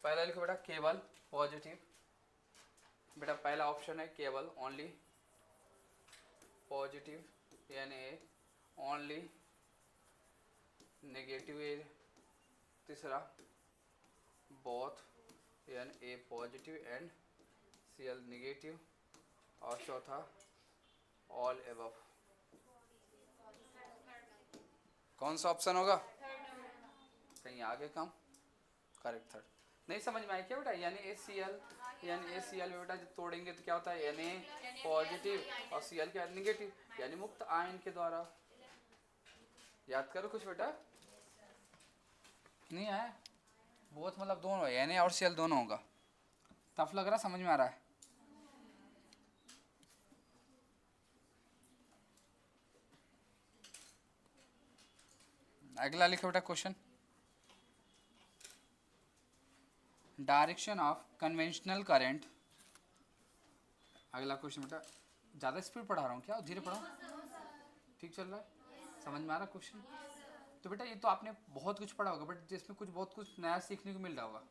पहला लिखो बेटा केवल पॉजिटिव। बेटा पहला ऑप्शन है केवल, only positive, Na only negative. तीसरा both, Na positive and Cl negative. और चौथा ऑल एबव। कौन सा ऑप्शन होगा? कहीं आगे कम, करेक्ट थर्ड। नहीं समझ में आया क्या बेटा? NaCl में बेटा जब तोड़ेंगे तो क्या होता है? Na पॉजिटिव और Cl क्या? नेगेटिव, यानी मुक्त आयन के द्वारा। याद करो कुछ बेटा, नहीं आया? बहुत मतलब दोनों है, Na और Cl दोनों होगा। टफ लग रहा, समझ में आ रहा है? अगला लिखो बेटा question, direction of conventional current. अगला क्वेश्चन बेटा, ज़्यादा स्पीड पढ़ा रहा हूँ क्या, धीरे पढ़ाऊँ? ठीक चल रहा है, समझ में आ रहा क्वेश्चन? तो बेटा ये तो आपने बहुत कुछ पढ़ा होगा, बट जिसमें कुछ बहुत कुछ नया सीखने को मिल रहा होगा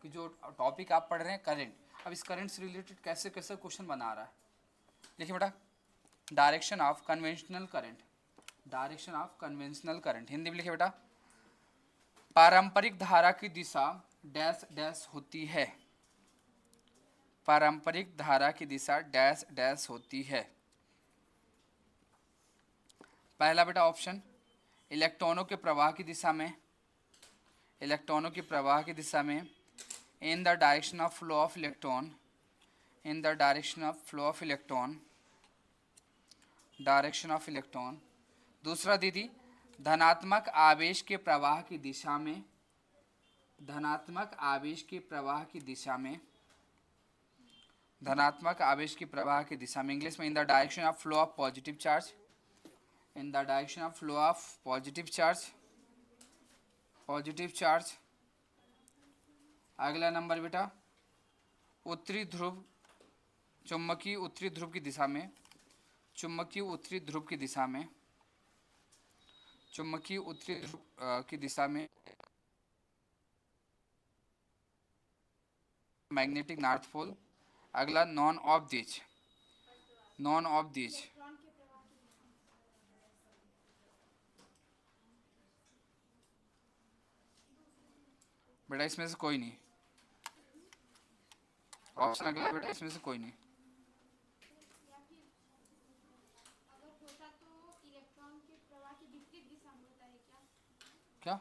कि जो टॉपिक आप पढ़ रहे हैं करंट, अब इस करंट से रिलेटेड कैसे कैसे क्वेश्चन बना रहा है। देखिए बेटा, direction of conventional current, direction of conventional current Hindi में लिखिए बेटा, पारंपरिक धारा की दिशा डैश डैश होती है। पारंपरिक धारा की दिशा डैश डैश होती है। पहला बेटा ऑप्शन, इलेक्ट्रॉनों के प्रवाह की दिशा में, इलेक्ट्रॉनों के प्रवाह की दिशा में, in the direction of flow of electron, in the direction of flow of electron, direction of electron. दूसरा दीदी, धनात्मक आवेश के प्रवाह की दिशा में, धनात्मक आवेश के प्रवाह की दिशा में, धनात्मक आवेश के प्रवाह की दिशा में, इंग्लिश में in the direction of flow of positive charge, in the direction of flow of positive charge, positive charge. अगला नंबर बेटा, उत्तरी ध्रुव, चुंबकीय उत्तरी ध्रुव की दिशा में, चुंबकीय उत्तरी ध्रुव की दिशा में, चुंबकीय उत्तरी ध्रुव की दिशा में मैग्नेटिक नॉर्थ पोल। अगला none of these, none of these, बेटा इसमें से कोई नहीं, ऑप्शन अगला बेटा इसमें से कोई नहीं। या फिर अगर होता तो इलेक्ट्रॉन के प्रवाह के विपरीत दिशा में होता है क्या? क्या?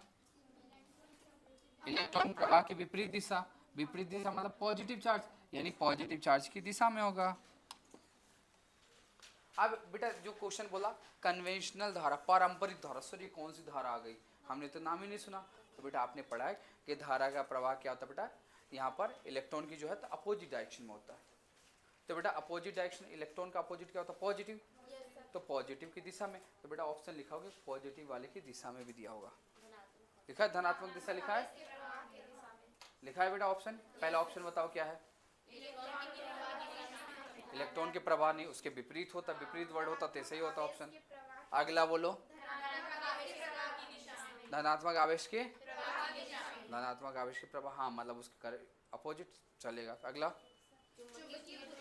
इलेक्ट्रॉन प्रवाह की विपरीत दिशा, विपरीत दिशा मतलब पॉजिटिव चार्ज, यानी पॉजिटिव चार्ज की दिशा में होगा। अब बेटा जो क्वेश्चन बोला कन्वेंशनल धारा, पारंपरिक धारा, सर ये कौन सी धारा आ गई, हमने तो नाम ही नहीं सुना। तो बेटा आपने पढ़ा है कि धारा का प्रवाह क्या होता है बेटा, यहाँ पर इलेक्ट्रॉन की जो है तो अपोजिट डायरेक्शन में होता है। तो बेटा अपोजिट डायरेक्शन, इलेक्ट्रॉन का अपोजिट क्या होता है, पॉजिटिव। तो पॉजिटिव की दिशा में, तो बेटा ऑप्शन लिखा होगा पॉजिटिव वाले की दिशा में भी दिया होगा, लिखा है धनात्मक दिशा, लिखा है, लिखा है बेटा ऑप्शन। पहला ऑप्शन बताओ क्या है, इलेक्ट्रॉन के प्रवाह नहीं, उसके विपरीत होता, विपरीत वर्ड होता तो सही होता ऑप्शन। अगला बोलो, धनात्मक आवेश के, धनात्मक आवेश के प्रवाह, हाँ मतलब उसके अपोजिट चलेगा। अगला,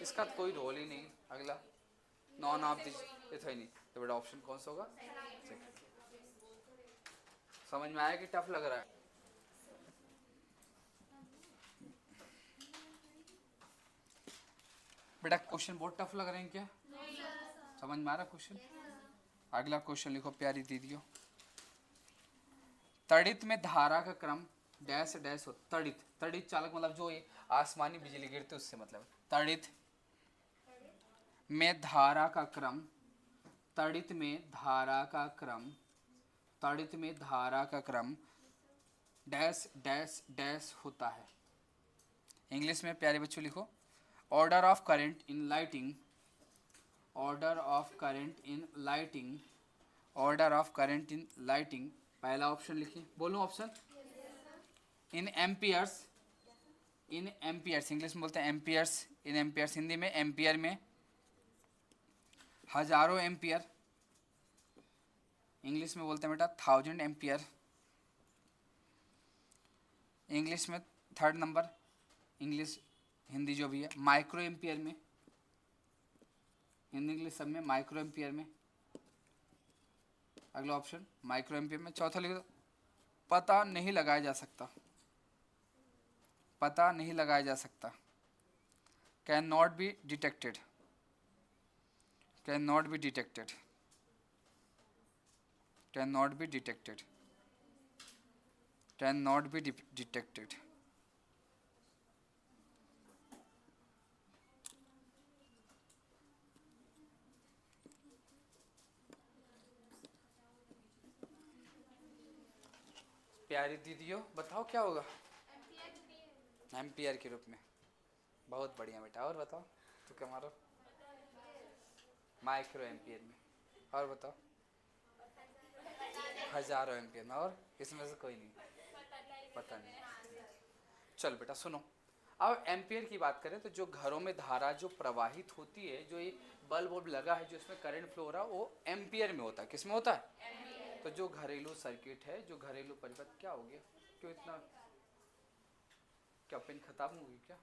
इसका तो कोई रोल ही नहीं। अगला नॉन ऑफ दिस, ये तो ही नहीं, तो बेटा ऑप्शन कौन सा होगा, समझ में आया कि टफ लग रहा है? बेटा क्वेश्चन बहुत टफ लग रहे हैं क्या? समझ में आ रहा क्वेश्चन? अगला क्वेश्चन लिखो प्यारी दीदियों, तड़ित में धारा का क्रम डैश डैश हो। तड़ित, तड़ित चालक मतलब जो ये आसमानी बिजली गिरती उससे मतलब, तड़ित में धारा का क्रम, तड़ित में धारा का क्रम, तड़ित में धारा का क्रम डैश डैश डैश होता है। इंग्लिश में प्यारे बच्चों लिखो, order of current in lighting, order of current in lighting, order of current in lighting. पहला ऑप्शन लिखिए, बोलो ऑप्शन, इन एम्पियर्स, इन एम्पियर्स, इंग्लिश में बोलते हैं एम्पियर्स, इन एम्पियर्स, हिंदी में एम्पियर में हजारों एम्पियर, इंग्लिश में बोलते हैं बेटा 1000 एम्पियर। इंग्लिश में थर्ड नंबर, इंग्लिश हिंदी जो भी है माइक्रो एम्पियर में, हिंदी इंग्लिश सब में माइक्रो एम्पियर में। अगला ऑप्शन माइक्रो एम्पियर में। चौथा लिख दो, पता नहीं लगाया जा सकता, पता नहीं लगाया जा सकता, can not be detected, can not be detected, can not be detected, can not be detected. प्यारी दीदियों बताओ क्या होगा, एम्पियर के रूप में। बहुत बढ़िया बेटा, और बताओ तो क्या मारो, माइक्रो एम्पियर में। और बताओ, हजारों एम्पियर में, और इसमें से कोई नहीं पता नहीं। चल बेटा सुनो, अब एम्पियर की बात करें तो जो घरों में धारा जो प्रवाहित होती है, जो ये बल्ब वल्ब लगा है जो इसमें करंट फ्लो हो रहा है, वो एम्पियर में होता है। किस में होता है? तो जो घरेलू सर्किट है, जो घरेलू परिपथ, क्या हो गया, क्यों इतना, क्या पेन खत्म हो गई क्या?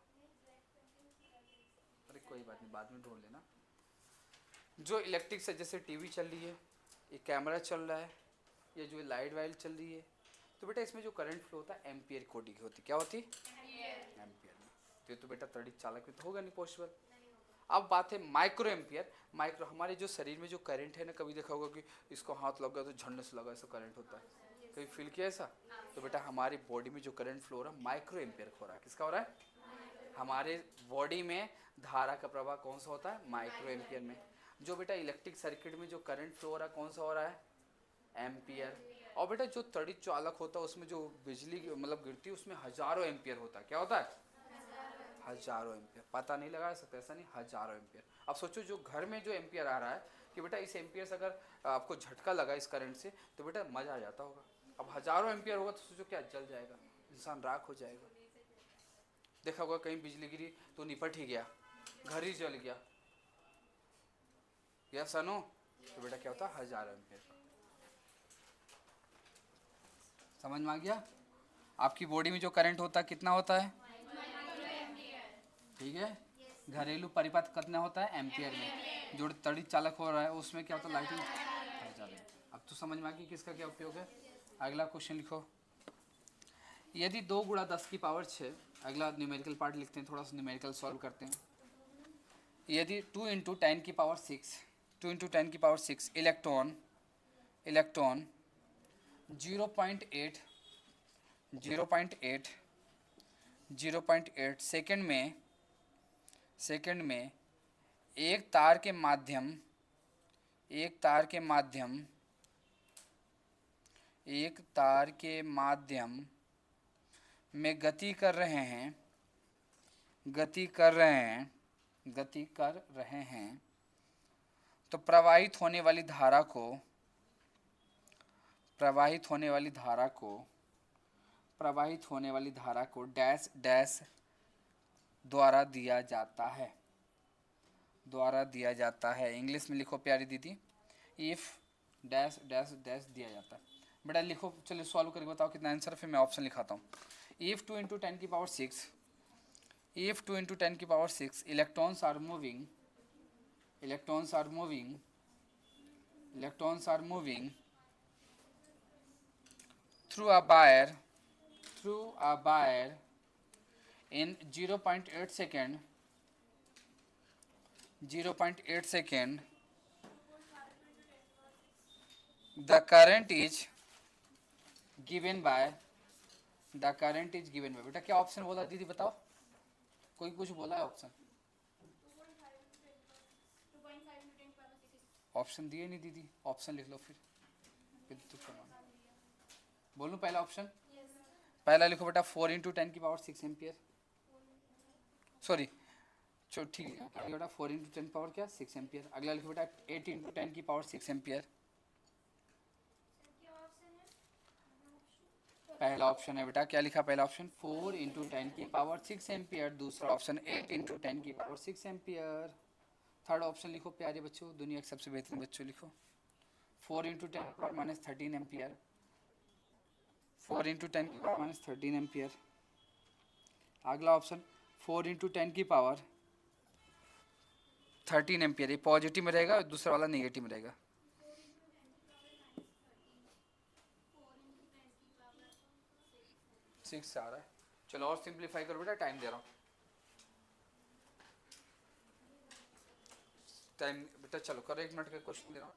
अरे कोई बात नहीं, बाद में ढूंढ लेना। जो इलेक्ट्रिक से, जैसे टीवी चल रही है, ये कैमरा चल रहा है, ये जो लाइट वाइट चल रही है, तो बेटा इसमें जो करंट फ्लो होता है एम्पियर कोटि की होती है। क्या होती है? एम्पियर में। तो ये तो बेटा तड़ित चालक में तो होगा नहीं पॉसिबल। अब बात है माइक्रो एम्पियर। माइक्रो, हमारे जो शरीर में जो करंट है ना, कभी देखा होगा कि इसको हाथ लग गया तो झंडे से लगा ऐसा करंट होता है, कभी फील किया ऐसा? तो बेटा हमारी बॉडी में जो करंट फ्लो हो रहा है माइक्रो एम्पियर हो रहा है। किसका हो रहा है? हमारे बॉडी में धारा का प्रवाह कौन सा होता है? माइक्रो एम्पियर में। जो बेटा इलेक्ट्रिक सर्किट में जो करंट फ्लो हो रहा है कौन सा हो रहा है? एम्पियर। और बेटा जो तड़ित चालक होता है उसमें जो बिजली मतलब गिरती है उसमें हजारों एम्पियर होता है। क्या होता है? हजारों एम्पियर। पता नहीं लगा सकते, ऐसा नहीं, हजारों एम्पियर। अब सोचो जो घर में जो एम्पियर आ रहा है कि बेटा इस एम्पियर से अगर आपको झटका लगा इस करंट से तो बेटा मजा आ जाता होगा। अब हजारों एम्पियर होगा तो सोचो क्या जल जाएगा, इंसान राख हो जाएगा। देखा होगा कहीं बिजली गिरी तो निपट ही गया, घर ही जल गया, या सनो? तो बेटा क्या होता है? हजारों एम्पियर का। समझ में आ गया? आपकी बॉडी में जो करंट होता है कितना होता है? ठीक है। घरेलू परिपथ कितना होता है? एम्पियर में। जो तड़ित चालक हो रहा है उसमें क्या होता है? लाइटिंग। अब तो समझ में आ गया किसका क्या उपयोग है। अगला क्वेश्चन लिखो। यदि 2 गुणा 10 की पावर 6, अगला न्यूमेरिकल पार्ट लिखते हैं, थोड़ा सा न्यूमेरिकल सॉल्व करते हैं। यदि 2 इंटू 10 की पावर 6, 2 इंटू 10 की पावर 6 इलेक्ट्रॉन 0.8 सेकंड में एक तार के में गति कर रहे हैं तो प्रवाहित होने वाली धारा को डैश डैश द्वारा दिया जाता है। इंग्लिश में लिखो प्यारी दीदी, इफ डैश डैश डैश दिया जाता है। बेटा लिखो, चलिए सॉल्व करके बताओ कितना आंसर, फिर मैं ऑप्शन लिखाता हूँ। इफ 2 इंटू 10 की power 6 electrons are moving through a wire in 0.8 second, the current is given by बेटा क्या ऑप्शन बोला दीदी बताओ, कोई कुछ बोला है ऑप्शन? ऑप्शन दिए नहीं दीदी, ऑप्शन लिख लो फिर बोलूं पहला ऑप्शन। पहला लिखो बेटा 4 इंटू 10 की पावर 6 एम्पियर, सॉरी चलो ठीक है बेटा 4 इंटू 10 पावर क्या 6 एम्पियर। अगला लिखो बेटा 8 इंटू 10 की पावर 6 एम्पियर। पहला ऑप्शन है बेटा, क्या लिखा पहला ऑप्शन? 4 इंटू 10 की पावर 6 एम्पियर। दूसरा ऑप्शन 8 इंटू 10 की पावर 6 एम्पियर। थर्ड ऑप्शन लिखो प्यारे बच्चों, दुनिया के सबसे बेहतरीन बच्चों, लिखो 4 इंटू 10 की पावर -13 एम्पियर। 4 इंटू 10 की पावर -13 एम्पियर। अगला ऑप्शन 4 इंटू 10 की पावर 13 एम्पियर। ये पॉजिटिव में रहेगा और दूसरा वाला नेगेटिव में रहेगा। सिक्स से आ रहा है। चलो और सिंप्लीफाई करो बेटा, टाइम दे रहा हूँ। टाइम बेटा चलो करो, 1 मिनट का क्वेश्चन दे रहा हूँ।